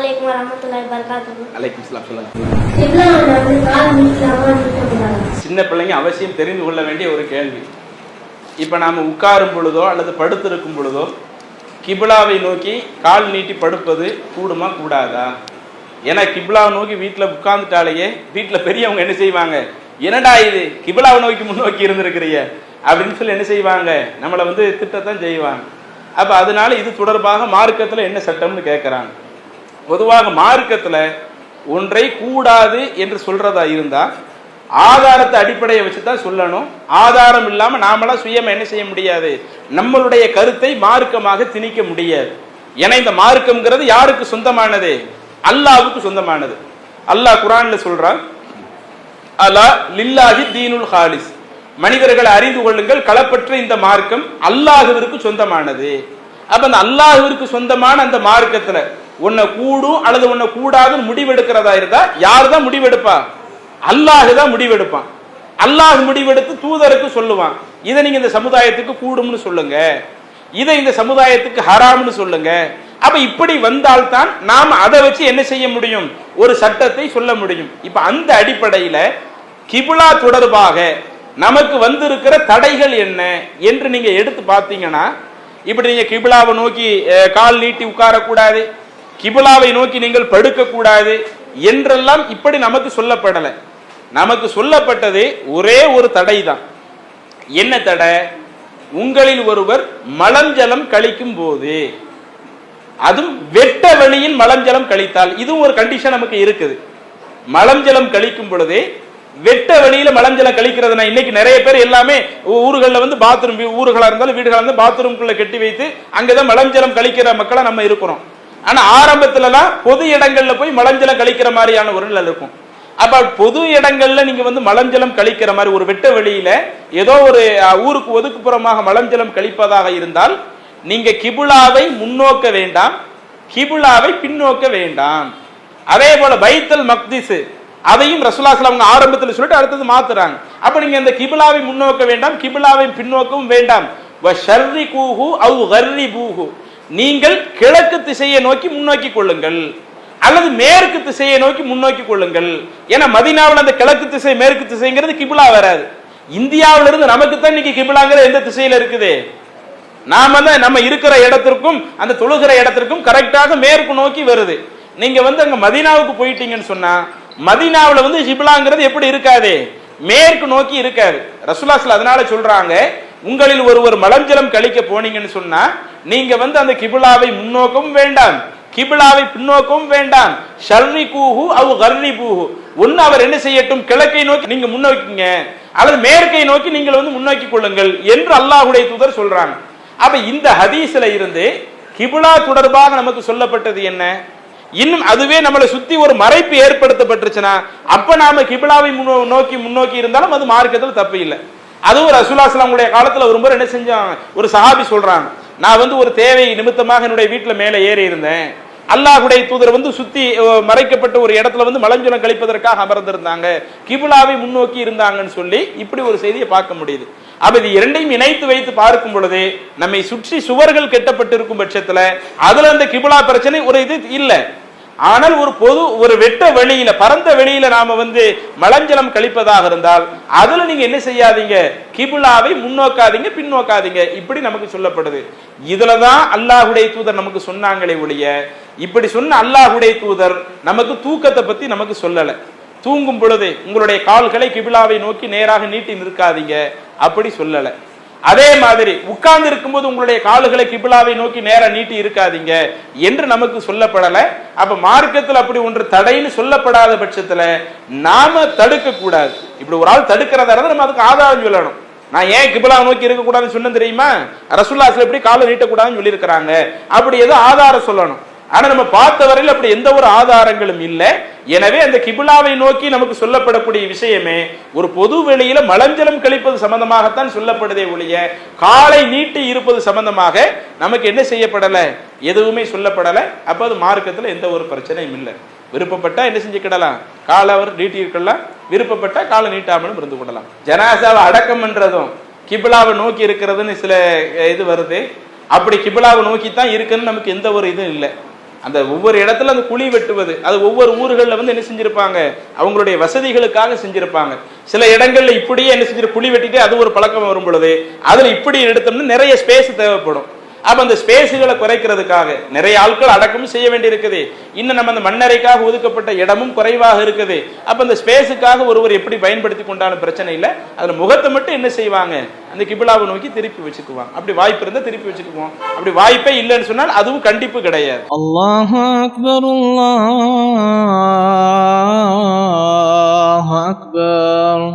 அலைக்கும் வரஹ்மத்துல்லாஹி வபரகாத்துஹு. அலைக்கும் ஸலாம். சொல்லுங்க. சின்ன சின்ன பிள்ளைங்க அவசியம் தெரிந்து கொள்ள வேண்டிய ஒரு கேள்வி. இப்போ நாம் உட்காரும் பொழுதோ அல்லது படுத்திருக்கும் பொழுதோ கிபிலாவை நோக்கி கால் நீட்டி படுப்பது கூடுமா கூடாதா? ஏன்னா கிபிலாவை நோக்கி வீட்டில் உட்கார்ந்துட்டாலேயே வீட்டில் பெரியவங்க என்ன செய்வாங்க, என்னடா இது கிபிலாவை நோக்கி முன்னோக்கி இருந்திருக்கிறிய அப்படின்னு சொல்லி என்ன செய்வாங்க, நம்மளை வந்து திட்டத்தான் செய்வாங்க. அப்போ அதனால இது தொடர்பாக மார்க்கத்தில் என்ன சட்டம்னு கேட்குறாங்க. பொதுவாக மார்க்கத்தில் ஒன்றை கூடாது என்று சொல்றதா இருந்தா ஆதாரத்தை அடிப்படையை வச்சு தான் சொல்லணும். ஆதாரம் இல்லாம நாமளா சுயமா என்ன செய்ய முடியாது, நம்மளுடைய கருத்தை மார்க்கமாக திணிக்க முடியாது. ஏன்னா இந்த மார்க்கம்ங்கிறது யாருக்கு சொந்தமானது? அல்லாஹ்வுக்கு சொந்தமானது. அல்லாஹ் குர்ஆன்ல சொல்றான், அலா லில்லாஹி தீனுல் ஹாலிஸ், மனிதர்களை அறிந்து கொள்ளுங்கள், களப்பற்ற இந்த மார்க்கம் அல்லாஹ்விற்கு சொந்தமானது. அப்ப அந்த அல்லாஹ்விற்கு சொந்தமான அந்த மார்க்கத்துல உன்னை கூடும் அல்லது உன்னை கூடாதுன்னு முடிவெடுக்கிறதா இருந்தா யார் தான் முடிவெடுப்பா? அல்லாஹ் தான் முடிவெடுப்பான். அல்லாஹ் முடிவெடுத்து தூதருக்கு சொல்லுவான், இதை நீங்க இந்த சமுதாயத்துக்கு கூடும்னு சொல்லுங்க, இதை இந்த சமுதாயத்துக்கு ஹராம்னு சொல்லுங்க. அப்ப இப்படி வந்தால்தான் நாம் அதை வச்சு என்ன செய்ய முடியும், ஒரு சட்டத்தை சொல்ல முடியும். இப்ப அந்த அடிப்படையில கிபிலா தொடர்பாக நமக்கு வந்திருக்கிற தடைகள் என்ன என்று நீங்க எடுத்து பார்த்தீங்கன்னா, இப்படி நீங்க கிபிலாவை நோக்கி கால் நீட்டி உட்காரக்கூடாது, கிபிலாவை நோக்கி நீங்கள் படுக்க கூடாது என்றெல்லாம் இப்படி நமக்கு சொல்லப்படலை. நமக்கு சொல்லப்பட்டது ஒரே ஒரு தடை தான். என்ன தடை? உங்களில் ஒருவர் மலஞ்சலம் கழிக்கும் போது, அதுவும் வெட்ட வெளியில் மலஞ்சலம் கழித்தால், இதுவும் ஒரு கண்டிஷன் நமக்கு இருக்குது. மலஞ்சலம் கழிக்கும் பொழுது வெட்ட வெளியில மலஞ்சலம் கழிக்கிறதுனா, இன்னைக்கு நிறைய பேர் எல்லாமே ஊர்களில் வந்து பாத்ரூம், ஊர்களா இருந்தாலும் வீடுகளா இருந்தாலும் பாத்ரூம்குள்ள கட்டி வைத்து அங்கதான் மலஞ்சலம் கழிக்கிற மக்களா நம்ம இருக்கிறோம். ஆனா ஆரம்பத்துலலாம் பொது இடங்கள்ல போய் மலஞ்சலம் கழிக்கிற மாதிரியான ஒரு நிலை இருக்கும். அப்ப பொது இடங்கள்ல நீங்க வந்து மலஞ்சலம் கழிக்கிற மாதிரி ஒரு வெட்ட வெளியில ஏதோ ஒரு ஊருக்கு ஒதுக்குப்புறமாக மலஞ்சலம் கழிப்பதாக இருந்தால் நீங்க கிபிலாவை முன்னோக்க வேண்டாம், கிபிலாவை பின்னோக்க வேண்டாம். அதே போல பைத்துல் மக்திஸ், அதையும் ரசூலுல்லாஹி ஸல்லல்லாஹு அலைஹி வஸல்லம் ஆரம்பத்தில் சொல்லிட்டு அடுத்தது மாத்துறாங்க. அப்ப நீங்க இந்த கிபிலாவை முன்னோக்க வேண்டாம், கிபிலாவை பின்னோக்கவும் வேண்டாம். வஷர்ரிகூஹு அவ் கர்ரிபூஹு, நீங்கள் கிழக்கு திசையை நோக்கி முன்னோக்கி கொள்ளுங்கள் அல்லது மேற்கு திசையை நோக்கி முன்னோக்கி கொள்ளுங்கள். ஏன்னா மதீனாவில் அந்த கிழக்கு திசை மேற்கு திசைங்கிறது கிபிலா வராது. இந்தியாவில இருந்து நமக்கு தான் இன்னைக்கு கிபிலாங்கிற எந்த திசையில இருக்குது? நாம தான் நம்ம இருக்கிற இடத்திற்கும் அந்த தொழுகிற இடத்திற்கும் கரெக்டாக மேற்கு நோக்கி வருது. நீங்க வந்து அங்க மதீனாவுக்கு போயிட்டீங்கன்னு சொன்னா மதீனாவுல வந்து கிபிலாங்கிறது எப்படி இருக்காது, மேற்கு நோக்கி இருக்காது. ரசூலுல்லாஹி ஸல்லல்லாஹு அதனால சொல்றாங்க, உங்களில் ஒருவர் மலஞ்சலம் கழிக்க போனீங்கன்னு சொன்னா நீங்க வந்து அந்த கிபிலாவை முன்னோக்கவும் வேண்டாம், கிபிலாவை பின்னோக்கவும் வேண்டாம். ஷர்ரிகூஹு அவ் கர்ரிபூஹு, ஒன்னு அவர் என்ன செய்யட்டும், கிழக்கை நோக்கி நீங்க முன்னோக்கிங்க அல்லது மேற்கை நோக்கி நீங்கள் வந்து முன்னோக்கி கொள்ளுங்கள் என்று அல்லாஹ்வுடைய தூதர் சொல்றாங்க. அப்ப இந்த ஹதீஸ்ல இருந்து கிபிலா தொடர்பாக நமக்கு சொல்லப்பட்டது என்ன? இன்னும் அதுவே நம்மளை சுத்தி ஒரு மறைப்பு ஏற்படுத்தப்பட்டுருச்சுன்னா அப்ப நாம கிபிலாவை முன்னோக்கி இருந்தாலும் அது மார்க்கத்தில் தப்பு இல்லை. அதுவும் ரசூலுல்லாஹி ஸல்லல்லாஹு அலைஹி வஸல்லம் காலத்துல ஒரு முறை என்ன செஞ்சாங்க, ஒரு சஹாபி சொல்றாங்க, நான் வந்து ஒரு தேவை நிமித்தமாக என்னுடைய வீட்டுல மேலே ஏறி இருந்தேன், அல்லாஹ்வுடைய தூதர் வந்து சுத்தி மறைக்கப்பட்ட ஒரு இடத்துல வந்து மலஞ்சலம் கழிப்பதற்காக அமர்ந்திருந்தாங்க, கிபிலாவை முன்னோக்கி இருந்தாங்கன்னு சொல்லி இப்படி ஒரு செய்தியை பார்க்க முடியுது. அப்ப இது இரண்டையும் இணைத்து வைத்து பார்க்கும் பொழுது நம்மை சுற்றி சுவர்கள் கட்டப்பட்டிருக்கும் பட்சத்துல அதுல அந்த கிபிலா பிரச்சனை ஒரு இது இல்லை. ஆனால் ஒரு வெட்ட வெளியில பரந்த வெளியில நாம வந்து மலஞ்சலம் கழிப்பதாக இருந்தால் அதுல நீங்க என்ன செய்யாதீங்க, கிபிலாவை முன்னோக்காதீங்க பின்னோக்காதீங்க, இப்படி நமக்கு சொல்லப்படுது. இதுலதான் அல்லாஹ்வுடைய தூதர் நமக்கு சொன்னாங்களே ஒழிய இப்படி சொன்ன அல்லாஹ்வுடைய தூதர் நமக்கு தூக்கத்தை பத்தி நமக்கு சொல்லல. தூங்கும் பொழுது உங்களுடைய கால்களை கிபிலாவை நோக்கி நேராக நீட்டி நிற்காதீங்க அப்படி சொல்லல. அதே மாதிரி உட்கார்ந்து இருக்கும்போது உங்களுடைய கால்களை கிபிலாவை நோக்கி நேரா நீட்டி இருக்காதீங்க என்று நமக்கு சொல்லப்படல. அப்ப மார்க்கத்தில் அப்படி ஒன்று தடைன்னு சொல்லப்படாத பட்சத்துல நாம தடுக்க கூடாது. இப்படி ஒரு ஆள் தடுக்கிறதா இருந்தா நம்ம அதுக்கு ஆதாரம் சொல்லணும். நான் ஏன் கிபிலாவை நோக்கி இருக்கக்கூடாதுன்னு சொன்னேன் தெரியுமா? ரசூலுல்லாஹி ஸல்லல்லாஹு எப்படி காலை நீட்டக்கூடாதுன்னு சொல்லி இருக்கிறாங்க, அப்படி ஏதோ ஆதாரம் சொல்லணும். ஆனா நம்ம பார்த்த வரையில் அப்படி எந்த ஒரு ஆதாரங்களும் இல்லை. எனவே அந்த கிபிலாவை நோக்கி நமக்கு சொல்லப்படக்கூடிய விஷயமே ஒரு பொது வெளியில மலஞ்சலம் கழிப்பது சம்பந்தமாகத்தான் சொல்லப்படுதே ஒழிய காலை நீட்டி இருப்பது சம்பந்தமாக நமக்கு என்ன செய்யப்படல, எதுவுமே சொல்லப்படல. அப்ப அது மார்க்கத்துல எந்த ஒரு பிரச்சனையும் இல்லை. விருப்பப்பட்டா என்ன செஞ்சுக்கிடலாம், காலை அவர் நீட்டி இருக்கலாம், விருப்பப்பட்டா காலை நீட்டாமலும் இருந்து கொள்ளலாம். ஜனாசாவை அடக்கம் பண்றதும் கிபிலாவை நோக்கி இருக்கிறதுன்னு சில இது வருது. அப்படி கிபிலாவை நோக்கி தான் இருக்குன்னு நமக்கு எந்த ஒரு இதுவும் இல்லை. அந்த ஒவ்வொரு இடத்துல அந்த குழி வெட்டுவது அது ஒவ்வொரு ஊர்களில் வந்து என்ன செஞ்சிருப்பாங்க, அவங்களுடைய வசதிகளுக்காக செஞ்சிருப்பாங்க. சில இடங்கள்ல இப்படியே என்ன செஞ்சிரு குழி வெட்டிட்டு அது ஒரு பழக்கம் வரும் பொழுது அதுல இப்படி எடுத்தோம்னா நிறைய ஸ்பேஸ் தேவைப்படும். அப்ப அந்த ஸ்பேஸுகளை குறைக்கிறதுக்காக நிறைய ஆட்கள் அடக்கமும் செய்ய வேண்டி இருக்குது. இன்னும் நம்ம அந்த மண்ணறைக்காக ஒதுக்கப்பட்ட இடமும் குறைவாக இருக்குது. அப்ப அந்த ஸ்பேஸுக்காக ஒருவர் எப்படி பயன்படுத்தி கொண்டாலும் பிரச்சனை இல்லை. அதுல முகத்தை மட்டும் என்ன செய்வாங்க, அந்த கிபிலாவை நோக்கி திருப்பி வச்சுக்குவாங்க. அப்படி வாய்ப்பு இருந்தா திருப்பி வச்சுக்குவோம். அப்படி வாய்ப்பே இல்லைன்னு சொன்னால் அதுவும் கண்டிப்பு கிடையாது. அல்லாஹு அக்பர், அல்லாஹு அக்பர்.